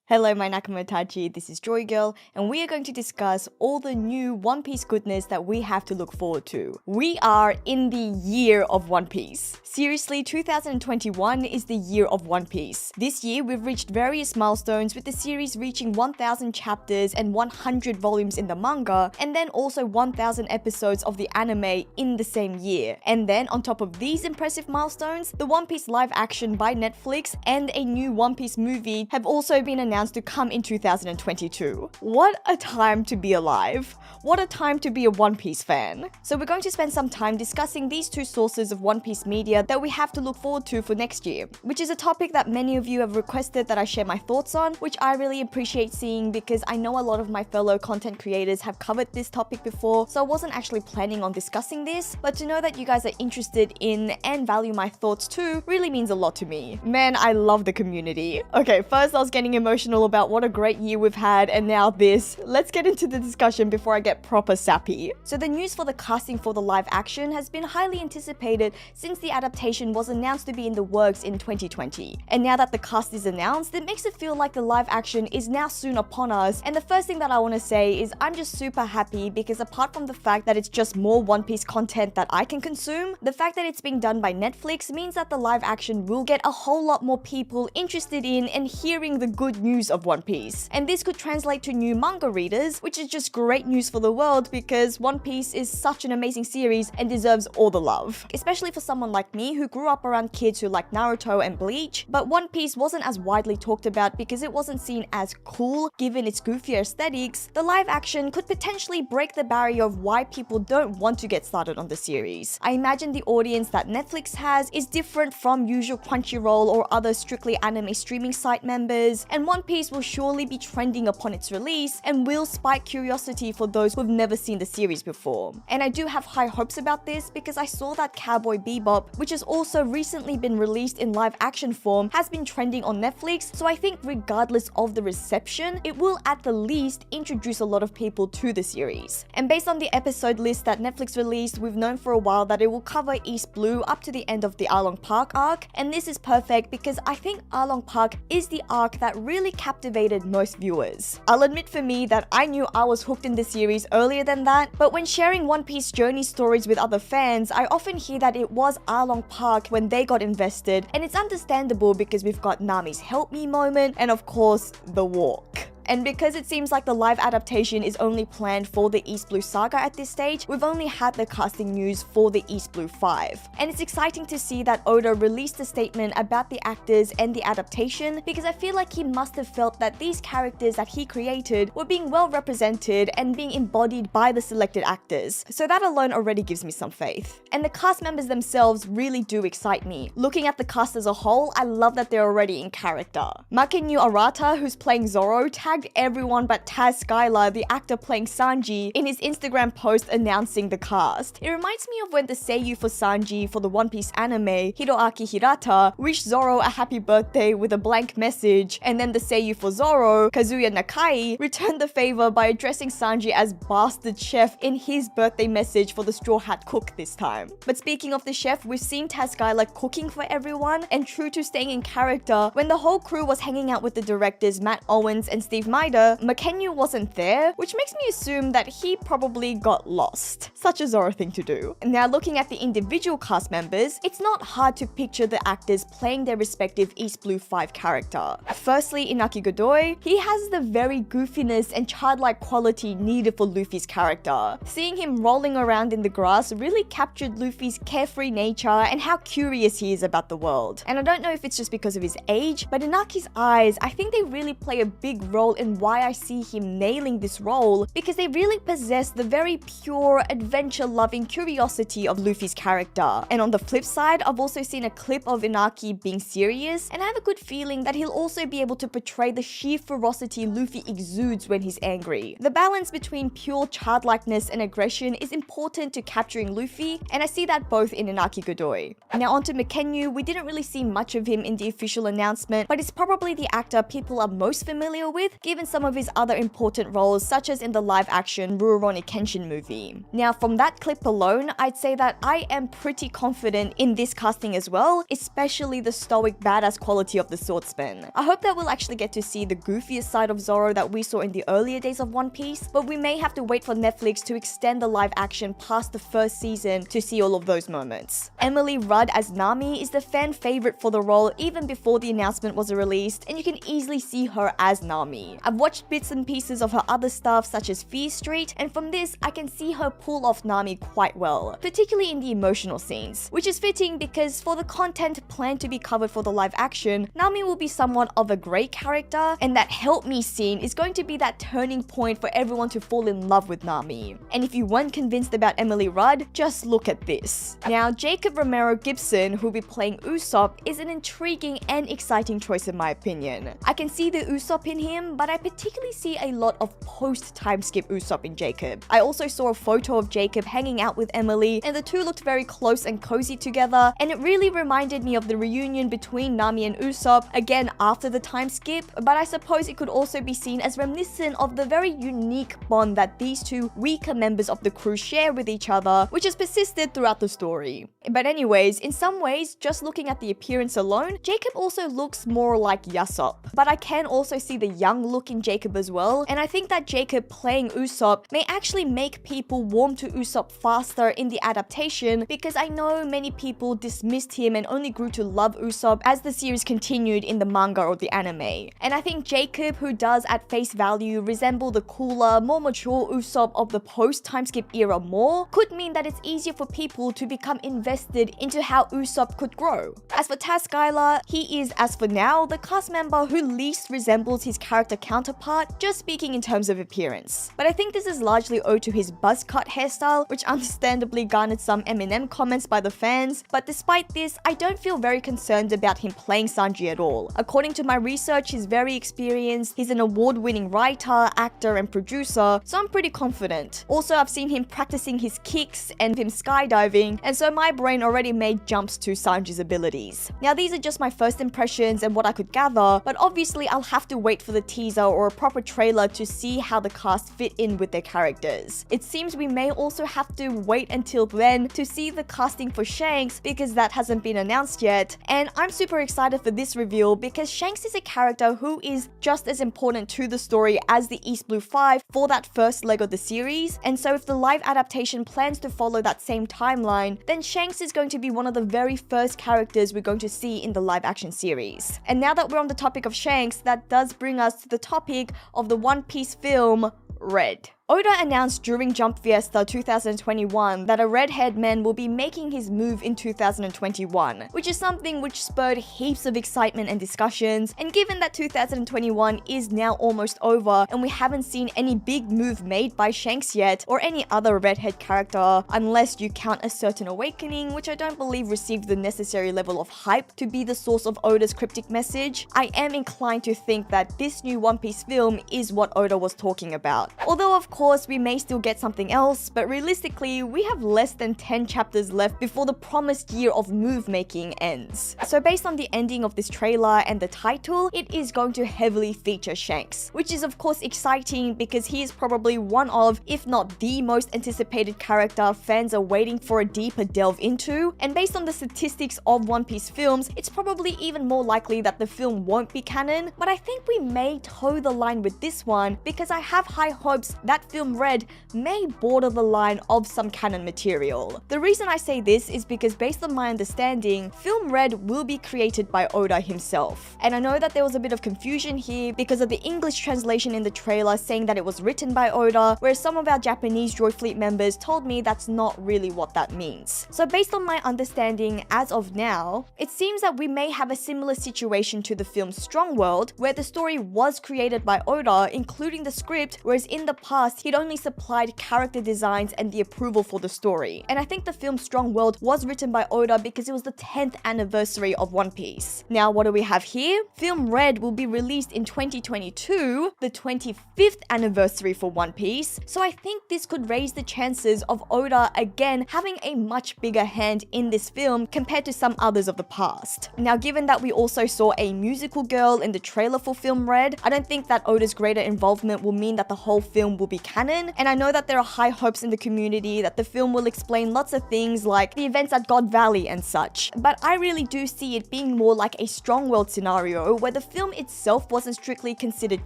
Hello, my Nakama Tachi, this is Joy Girl, and we are going to discuss all the new One Piece goodness that we have to look forward to. We are in the year of One Piece. Seriously, 2021 is the year of One Piece. This year, we've reached various milestones with the series reaching 1,000 chapters and 100 volumes in the manga, and then also 1,000 episodes of the anime in the same year. And then, on top of these impressive milestones, the One Piece live action by Netflix and a new One Piece movie have also been announced to come in 2022. What a time to be alive. What a time to be a One Piece fan. So we're going to spend some time discussing these two sources of One Piece media that we have to look forward to for next year, which is a topic that many of you have requested that I share my thoughts on, which I really appreciate seeing because I know a lot of my fellow content creators have covered this topic before, so I wasn't actually planning on discussing this, but to know that you guys are interested in and value my thoughts too really means a lot to me. Man, I love the community. Okay, first I was getting emotional about what a great year we've had, and now this. Let's get into the discussion before I get proper sappy. So the news for the casting for the live action has been highly anticipated since the adaptation was announced to be in the works in 2020. And now that the cast is announced, it makes it feel like the live action is now soon upon us, and the first thing that I want to say is I'm just super happy because apart from the fact that it's just more One Piece content that I can consume, the fact that it's being done by Netflix means that the live action will get a whole lot more people interested in and hearing the good news of One Piece. And this could translate to new manga readers, which is just great news for the world because One Piece is such an amazing series and deserves all the love. Especially for someone like me who grew up around kids who like Naruto and Bleach, but One Piece wasn't as widely talked about because it wasn't seen as cool given its goofier aesthetics. The live action could potentially break the barrier of why people don't want to get started on the series. I imagine the audience that Netflix has is different from usual Crunchyroll or other strictly anime streaming site members, and One Piece will surely be trending upon its release and will spike curiosity for those who've never seen the series before. And I do have high hopes about this because I saw that Cowboy Bebop, which has also recently been released in live action form, has been trending on Netflix, so I think regardless of the reception, it will at the least introduce a lot of people to the series. And based on the episode list that Netflix released, we've known for a while that it will cover East Blue up to the end of the Arlong Park arc, and this is perfect because I think Arlong Park is the arc that really captivated most viewers. I'll admit for me that I knew I was hooked in the series earlier than that, but when sharing One Piece journey stories with other fans, I often hear that it was Arlong Park when they got invested, and it's understandable because we've got Nami's help me moment, and of course, the walk. And because it seems like the live adaptation is only planned for the East Blue saga at this stage, we've only had the casting news for the East Blue 5. And it's exciting to see that Oda released a statement about the actors and the adaptation because I feel like he must have felt that these characters that he created were being well represented and being embodied by the selected actors. So that alone already gives me some faith. And the cast members themselves really do excite me. Looking at the cast as a whole, I love that they're already in character. Makenyu Arata, who's playing Zoro, tagged everyone but Taz Skylar, the actor playing Sanji, in his Instagram post announcing the cast. It reminds me of when the seiyuu for Sanji for the One Piece anime, Hiroaki Hirata, wished Zoro a happy birthday with a blank message, and then the seiyuu for Zoro, Kazuya Nakai, returned the favor by addressing Sanji as Bastard Chef in his birthday message for the Straw Hat Cook this time. But speaking of the chef, we've seen Taz Skylar cooking for everyone, and true to staying in character, when the whole crew was hanging out with the directors Matt Owens and Steve Maida, Makenyu wasn't there, which makes me assume that he probably got lost. Such a Zoro thing to do. Now looking at the individual cast members, it's not hard to picture the actors playing their respective East Blue 5 character. Firstly, Inaki Godoy, he has the very goofiness and childlike quality needed for Luffy's character. Seeing him rolling around in the grass really captured Luffy's carefree nature and how curious he is about the world. And I don't know if it's just because of his age, but Inaki's eyes, I think they really play a big role in why I see him nailing this role, because they really possess the very pure, adventure-loving curiosity of Luffy's character. And on the flip side, I've also seen a clip of Inaki being serious, and I have a good feeling that he'll also be able to portray the sheer ferocity Luffy exudes when he's angry. The balance between pure childlikeness and aggression is important to capturing Luffy, and I see that both in Inaki Godoy. Now onto Makenyu, we didn't really see much of him in the official announcement, but it's probably the actor people are most familiar with, given some of his other important roles, such as in the live-action Rurouni Kenshin movie. Now, from that clip alone, I'd say that I am pretty confident in this casting as well, especially the stoic badass quality of the swordsman. I hope that we'll actually get to see the goofiest side of Zoro that we saw in the earlier days of One Piece, but we may have to wait for Netflix to extend the live action past the first season to see all of those moments. Emily Rudd as Nami is the fan favorite for the role even before the announcement was released, and you can easily see her as Nami. I've watched bits and pieces of her other stuff such as Fear Street, and from this I can see her pull off Nami quite well, particularly in the emotional scenes, which is fitting because for the content planned to be covered for the live action, Nami will be somewhat of a great character, and that help me scene is going to be that turning point for everyone to fall in love with Nami. And if you weren't convinced about Emily Rudd, just look at this. Now, Jacob Romero Gibson, who'll be playing Usopp, is an intriguing and exciting choice in my opinion. I can see the Usopp in him, but I particularly see a lot of post-time skip Usopp in Jacob. I also saw a photo of Jacob hanging out with Emily, and the two looked very close and cozy together, and it really reminded me of the reunion between Nami and Usopp, again after the time skip, but I suppose it could also be seen as reminiscent of the very unique bond that these two weaker members of the crew share with each other, which has persisted throughout the story. But anyways, in some ways, just looking at the appearance alone, Jacob also looks more like Yasopp. But I can also see the young look in Jacob as well, and I think that Jacob playing Usopp may actually make people warm to Usopp faster in the adaptation, because I know many people dismissed him and only grew to love Usopp as the series continued in the manga or the anime. And I think Jacob, who does at face value resemble the cooler, more mature Usopp of the post-time skip era more, could mean that it's easier for people to become invested into how Usopp could grow. As for Taz Skylar, he is, as for now, the cast member who least resembles his character counterpart, just speaking in terms of appearance. But I think this is largely owed to his buzz cut hairstyle, which understandably garnered some Eminem comments by the fans, but despite this, I don't feel very concerned about him playing Sanji at all. According to my research, he's very experienced, he's an award-winning writer, actor, and producer, so I'm pretty confident. Also, I've seen him practicing his kicks and him skydiving, and so my brain already made jumps to Sanji's abilities. Now, these are just my first impressions and what I could gather, but obviously I'll have to wait for the teaser or a proper trailer to see how the cast fit in with their characters. It seems we may also have to wait until then to see the casting for Shanks, because that hasn't been announced yet, and I'm super excited for this reveal because Shanks is a character who is just as important to the story as the East Blue 5 for that first leg of the series, and so if the live adaptation plans to follow that same timeline, then Shanks is going to be one of the very first characters we're going to see in the live action series. And now that we're on the topic of Shanks, that does bring us to the topic of the One Piece film, Red. Oda announced during Jump Fiesta 2021 that a red-haired man will be making his move in 2021, which is something which spurred heaps of excitement and discussions, and given that 2021 is now almost over and we haven't seen any big move made by Shanks yet, or any other redhead character, unless you count A Certain Awakening, which I don't believe received the necessary level of hype to be the source of Oda's cryptic message, I am inclined to think that this new One Piece film is what Oda was talking about. Although of course we may still get something else, but realistically we have less than 10 chapters left before the promised year of move making ends. So based on the ending of this trailer and the title, it is going to heavily feature Shanks, which is of course exciting because he is probably one of, if not the most anticipated character fans are waiting for a deeper delve into, and based on the statistics of One Piece films, it's probably even more likely that the film won't be canon, but I think we may toe the line with this one because I have high hopes that film Red may border the line of some canon material. The reason I say this is because based on my understanding, film Red will be created by Oda himself. And I know that there was a bit of confusion here because of the English translation in the trailer saying that it was written by Oda, whereas some of our Japanese Joy Fleet members told me that's not really what that means. So based on my understanding as of now, it seems that we may have a similar situation to the film Strong World, where the story was created by Oda, including the script, whereas in the past past, he'd only supplied character designs and the approval for the story. And I think the film Strong World was written by Oda because it was the 10th anniversary of One Piece. Now, what do we have here? Film Red will be released in 2022, the 25th anniversary for One Piece. So I think this could raise the chances of Oda again having a much bigger hand in this film compared to some others of the past. Now, given that we also saw a musical girl in the trailer for Film Red, I don't think that Oda's greater involvement will mean that the whole film will be canon, and I know that there are high hopes in the community that the film will explain lots of things like the events at God Valley and such, but I really do see it being more like a Strong World scenario where the film itself wasn't strictly considered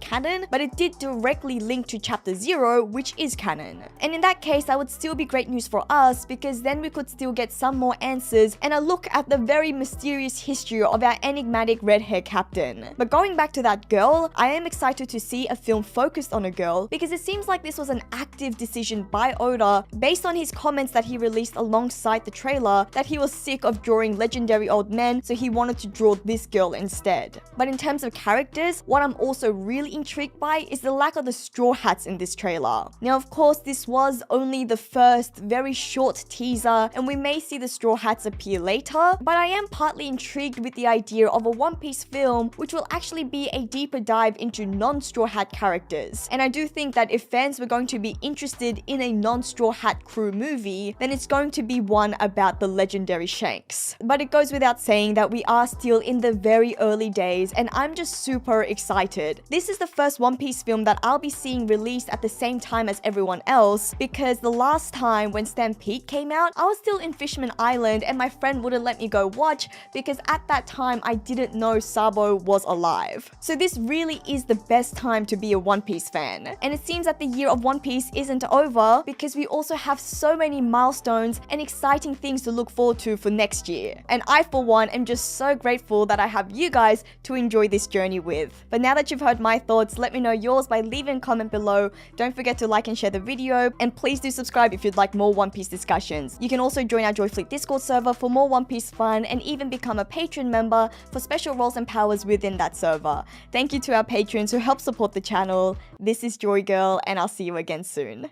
canon, but it did directly link to Chapter 0, which is canon. And in that case, that would still be great news for us because then we could still get some more answers and a look at the very mysterious history of our enigmatic red-hair captain. But going back to that girl, I am excited to see a film focused on a girl because it seems like this was an active decision by Oda based on his comments that he released alongside the trailer that he was sick of drawing legendary old men, so he wanted to draw this girl instead. But in terms of characters, what I'm also really intrigued by is the lack of the Straw Hats in this trailer. Now, of course, this was only the first very short teaser and we may see the Straw Hats appear later, but I am partly intrigued with the idea of a One Piece film which will actually be a deeper dive into non-Straw Hat characters. And I do think that if fans were going to be interested in a non-Straw Hat crew movie, then it's going to be one about the legendary Shanks. But it goes without saying that we are still in the very early days and I'm just super excited. This is the first One Piece film that I'll be seeing released at the same time as everyone else because the last time when Stampede came out, I was still in Fishman Island and my friend wouldn't let me go watch because at that time I didn't know Sabo was alive. So this really is the best time to be a One Piece fan. And it seems that the year of One Piece isn't over because we also have so many milestones and exciting things to look forward to for next year. And I, for one, am just so grateful that I have you guys to enjoy this journey with. But now that you've heard my thoughts, let me know yours by leaving a comment below. Don't forget to like and share the video, and please do subscribe if you'd like more One Piece discussions. You can also join our Joyfleet Discord server for more One Piece fun and even become a patron member for special roles and powers within that server. Thank you to our patrons who help support the channel. This is Joy Girl, and I'll see you again soon.